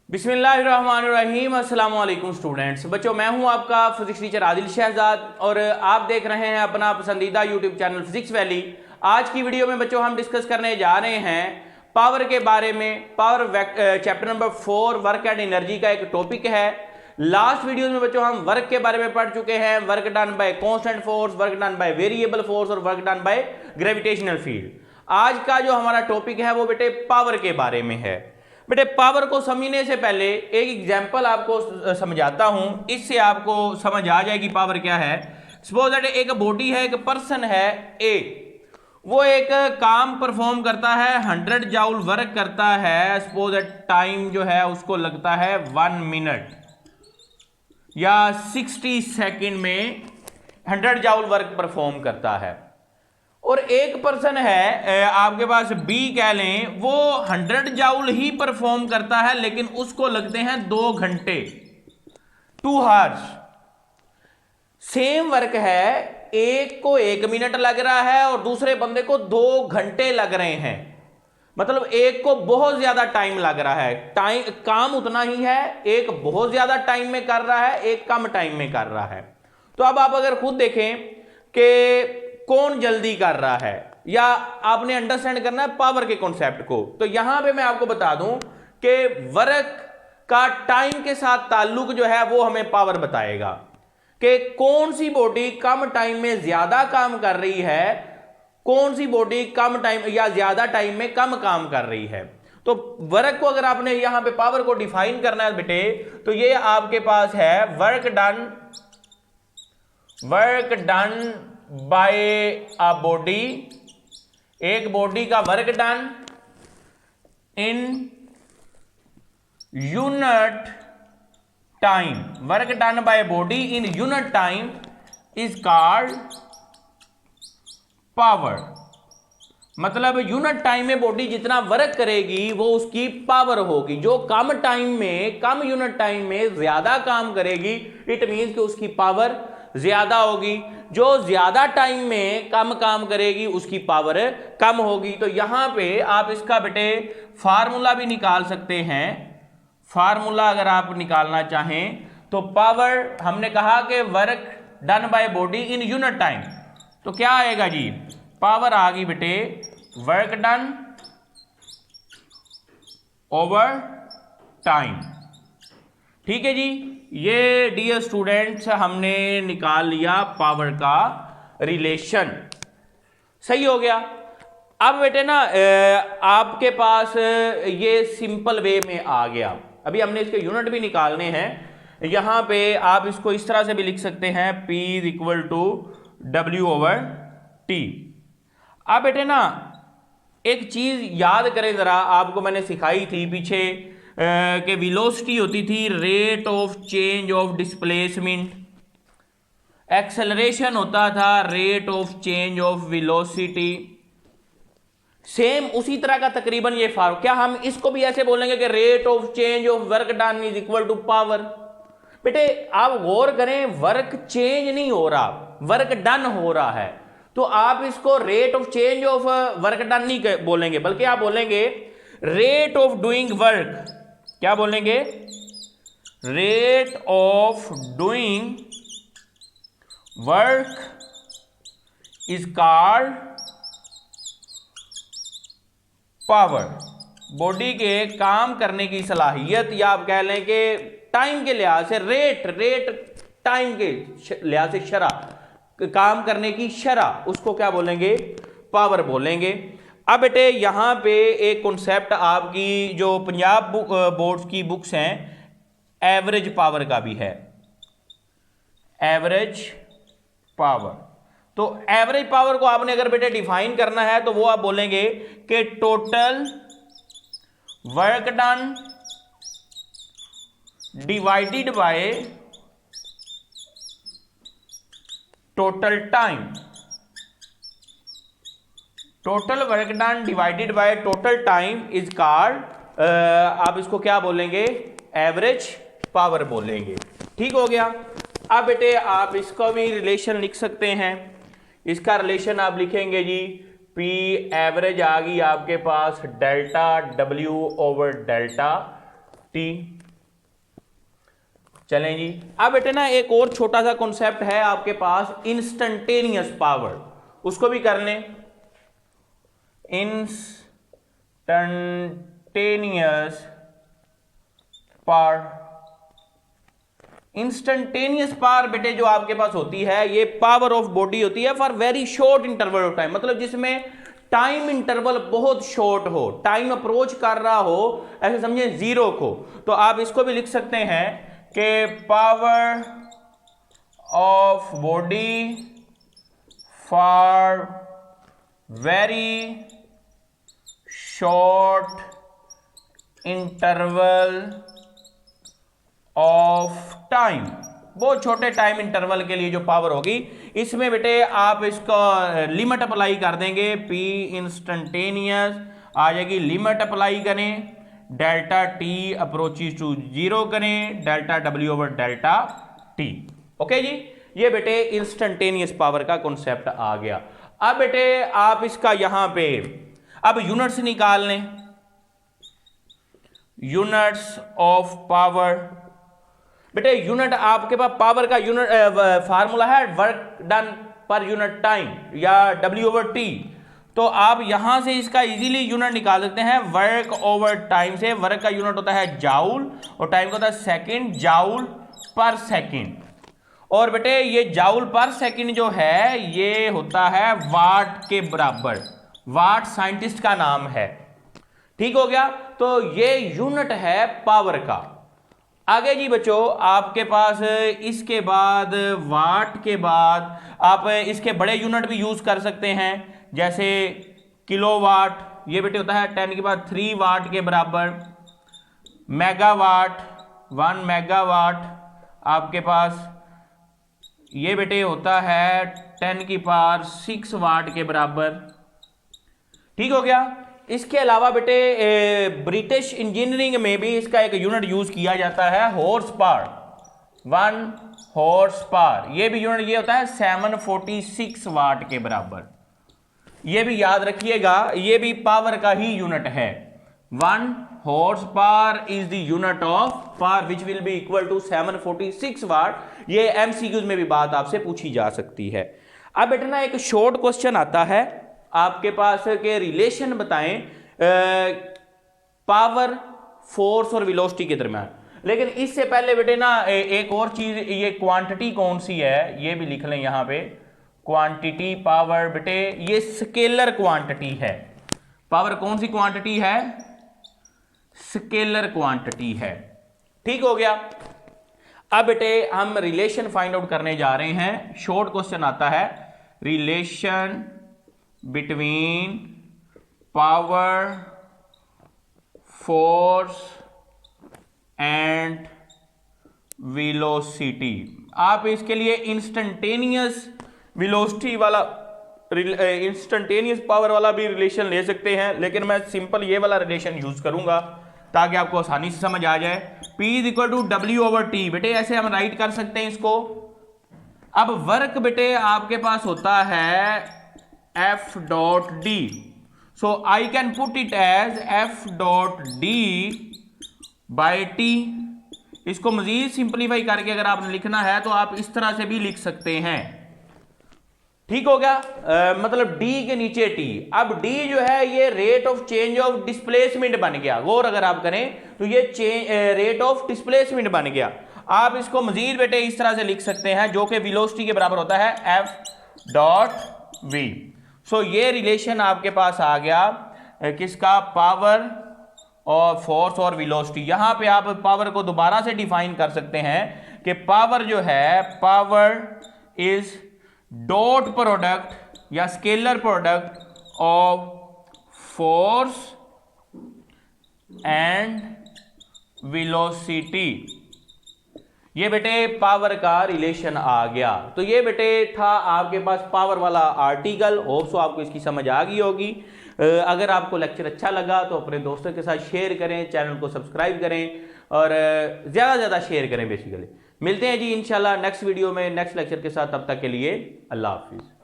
बिस्मिल्लाहिर्रहमानिर्रहीम। अस्सलाम वालेकुम स्टूडेंट्स। बच्चों, मैं हूं आपका फिजिक्स टीचर आदिल शहजाद और आप देख रहे हैं अपना पसंदीदा यूट्यूब चैनल फिजिक्स वैली। आज की वीडियो में बच्चों हम डिस्कस करने जा रहे हैं पावर के बारे में। Power chapter number 4 work and energy का एक टॉपिक है। लास्ट वीडियो में बच्चों हम वर्क के बारे में पढ़ चुके हैं, work done by constant force, work done by variable force और work done by gravitational field. आज का जो हमारा टॉपिक है वो बेटे पावर के बारे में है। बेटे, पावर को समझने से पहले एक एग्जाम्पल आपको समझाता हूं, इससे आपको समझ आ जाएगी पावर क्या है। सपोज दैट एक बॉडी है, एक पर्सन है ए, वो एक काम परफॉर्म करता है, 100 जूल वर्क करता है। सपोज दैट टाइम जो है उसको लगता है 1 मिनट या 60 सेकेंड में 100 जूल वर्क परफॉर्म करता है। और एक पर्सन है आपके पास बी कह लें, वो 100 जूल ही परफॉर्म करता है लेकिन उसको लगते हैं 2 घंटे, 2 आवर्स। सेम वर्क है, एक को 1 मिनट लग रहा है और दूसरे बंदे को 2 घंटे लग रहे हैं। मतलब एक को बहुत ज्यादा टाइम लग रहा है, टाइम काम उतना ही है, एक बहुत ज्यादा टाइम में कर रहा है, एक कम टाइम में कर रहा है। तो अब आप अगर खुद देखें कि कौन जल्दी कर रहा है, या आपने अंडरस्टैंड करना है पावर के कॉन्सेप्ट को, तो यहां पे मैं आपको बता दूं कि वर्क का टाइम के साथ ताल्लुक जो है वो हमें पावर बताएगा कि कौन सी बॉडी कम टाइम में ज्यादा काम कर रही है, कौन सी बॉडी कम टाइम या ज्यादा टाइम में कम काम कर रही है। तो वर्क को अगर आपने यहां पे पावर को डिफाइन करना है बेटे, तो ये आपके पास है work done bye a body, एक बॉडी का work done in unit time, work done by body in unit time is called power. मतलब यूनिट टाइम में बॉडी जितना वर्क करेगी वो उसकी पावर होगी। जो कम टाइम में, कम यूनिट टाइम में ज्यादा काम करेगी, इट मींस कि उसकी पावर ज्यादा होगी। जो ज्यादा टाइम में कम काम करेगी उसकी पावर कम होगी। तो यहां पे आप इसका बेटे फार्मूला भी निकाल सकते हैं। फार्मूला अगर आप निकालना चाहें तो पावर, हमने कहा कि work done by body in unit time, तो क्या आएगा जी, पावर आ गई बेटे वर्क डन ओवर टाइम। ठीक है जी, ये डियर स्टूडेंट्स हमने निकाल लिया पावर का रिलेशन। सही हो गया। अब बेटे ना आपके पास ये सिंपल वे में आ गया। अभी हमने इसके यूनिट भी निकालने हैं। यहां पे आप इसको इस तरह से भी लिख सकते हैं, P is equal to W/T। अब बेटे ना एक चीज याद करें जरा, आपको मैंने सिखाई थी पीछे कि वेलोसिटी होती थी rate of change of displacement, acceleration होता था rate of change of velocity. Same उसी तरह का तकरीबन ये फार्मूला, क्या हम इसको भी ऐसे बोलेंगे कि rate of change of work done is equal to power? बेटे आप गौर करें, वर्क चेंज नहीं हो रहा, वर्क डन हो रहा है। तो आप इसको rate of change of work done नहीं बोलेंगे, बल्कि आप बोलेंगे रेट ऑफ डूइंग वर्क। क्या बोलेंगे? Rate of doing work is called power. Body के काम करने की सलाहियत, या आप कह लें कि टाइम के लिहाज से रेट टाइम के लिहाज से शरह, काम करने की शरह, उसको क्या बोलेंगे? पावर बोलेंगे। अब बेटे यहां पे एक कॉन्सेप्ट आपकी जो पंजाब बोर्ड्स की बुक्स हैं, एवरेज पावर का भी है, एवरेज पावर। तो एवरेज पावर को आपने अगर बेटे डिफाइन करना है तो वो आप बोलेंगे कि total work done divided by total time, total work done divided by total time is called, आप इसको क्या बोलेंगे? एवरेज पावर बोलेंगे। ठीक हो गया। अब बेटे आप इसका भी रिलेशन लिख सकते हैं। इसका रिलेशन आप लिखेंगे जी, P एवरेज आ गई आपके पास delta W over delta T. चलें जी, अब बेटे ना एक और छोटा सा कॉन्सेप्ट है आपके पास, इंस्टंटेनियस पावर, उसको भी कर लें। इंस्टंटेनियस पावर, इंस्टंटेनियस पावर बेटे जो आपके पास होती है, ये पावर ऑफ बॉडी होती है for very short interval of time, मतलब जिसमें टाइम इंटरवल बहुत शॉर्ट हो, टाइम अप्रोच कर रहा हो, ऐसे समझे जीरो को, तो आप इसको भी लिख सकते हैं कि power of body for very short interval of time, बहुत छोटे टाइम इंटरवल के लिए जो पावर होगी, इसमें बेटे आप इसको लिमिट अप्लाई कर देंगे, पी इंस्टंटेनियस आ जाएगी, लिमिट अप्लाई करें, delta T approaches to zero करें, delta W over delta T. Okay जी, ये बेटे इंस्टंटेनियस पावर का कॉन्सेप्ट आ गया। अब बेटे आप इसका यहां पे अब यूनिट्स निकाल लें, यूनिट्स ऑफ पावर। बेटे यूनिट आपके पास पावर का यूनिट फार्मूला है work done per unit time या डब्ल्यू ओवर टी, तो आप यहां से इसका इजीली यूनिट निकाल सकते हैं। वर्क ओवर टाइम से वर्क का यूनिट होता है जाउल और टाइम का होता है सेकंड, जाउल पर सेकंड। और बेटे ये जाउल पर सेकंड जो है ये होता है वाट के बराबर, वाट साइंटिस्ट का नाम है, ठीक हो गया। तो ये यूनिट है पावर का। आगे जी बच्चों आपके पास इसके बाद वाट के बाद आप इसके बड़े यूनिट भी यूज कर सकते हैं, जैसे किलोवाट, ये बेटे होता है 10 के बाद 3 वाट के बराबर। मेगावाट, 1 मेगावाट आपके पास ये बेटे होता है 10 की पावर 6 वाट के बराबर, ठीक हो गया। इसके अलावा बेटे ब्रिटिश इंजीनियरिंग में भी इसका एक यूनिट यूज किया जाता है हॉर्स पावर, 1 हॉर्स पावर, ये भी यूनिट ये होता है 746 वाट के बराबर। ये भी याद रखिएगा, ये भी पावर का ही यूनिट है। 1 horse power is the unit of power which will be equal to 746 watt. ये एमसीक्यूज में भी बात आपसे पूछी जा सकती है। अब बेटा ना एक शॉर्ट क्वेश्चन आता है आपके पास के रिलेशन बताएं पावर, फोर्स और वेलोसिटी के दरम्यान। लेकिन इससे पहले बेटे ना एक और चीज, ये क्वांटिटी कौन सी है ये भी लिख लें यहां पे। क्वांटिटी पावर बेटे ये स्केलर क्वांटिटी है। पावर कौन सी क्वांटिटी है? स्केलर क्वांटिटी है, ठीक हो गया। अब बेटे हम रिलेशन फाइंड आउट करने जा रहे हैं। शॉर्ट क्वेश्चन आता है, relation between power, force and velocity. आप इसके लिए इंस्टेंटेनियस वेलोसिटी वाला, इंस्टेंटेनियस पावर वाला भी रिलेशन ले सकते हैं, लेकिन मैं सिंपल ये वाला रिलेशन यूज करूंगा ताकि आपको आसानी से समझ आ जाए। P is equal to W over T, बेटे ऐसे हम राइट कर सकते हैं इसको। अब वर्क बेटे आपके पास होता है F dot D, so I can put it as F dot D by T. इसको मजीद सिंप्लीफाई करके अगर आपने लिखना है तो आप इस तरह से भी लिख सकते हैं, ठीक हो गया। मतलब D के नीचे T। अब D जो है ये rate of change of displacement बन गया, गौर अगर आप करें तो ये रेट ऑफ डिस्प्लेसमेंट बन गया। आप इसको मजीद बेटे इस तरह से लिख सकते हैं जो कि वेलोसिटी के बराबर होता है F डॉट V। सो ये रिलेशन आपके पास आ गया किसका? पावर और फोर्स और वेलोसिटी। यहां पे आप पावर को दोबारा से डिफाइन कर सकते हैं कि पावर जो है, पावर इज डॉट प्रोडक्ट या scalar product of force and velocity. ये बेटे पावर का रिलेशन आ गया। तो ये बेटे था आपके पास पावर वाला आर्टिकल। होप सो आपको इसकी समझ आ गई होगी। अगर आपको लेक्चर अच्छा लगा तो अपने दोस्तों के साथ शेयर करें, चैनल को सब्सक्राइब करें और ज़्यादा से ज़्यादा शेयर करें बेसिकली। मिलते हैं जी इंशाल्लाह नेक्स्ट वीडियो में नेक्स्ट लेक्चर के साथ। तब तक के लिए अल्लाह हाफिज़।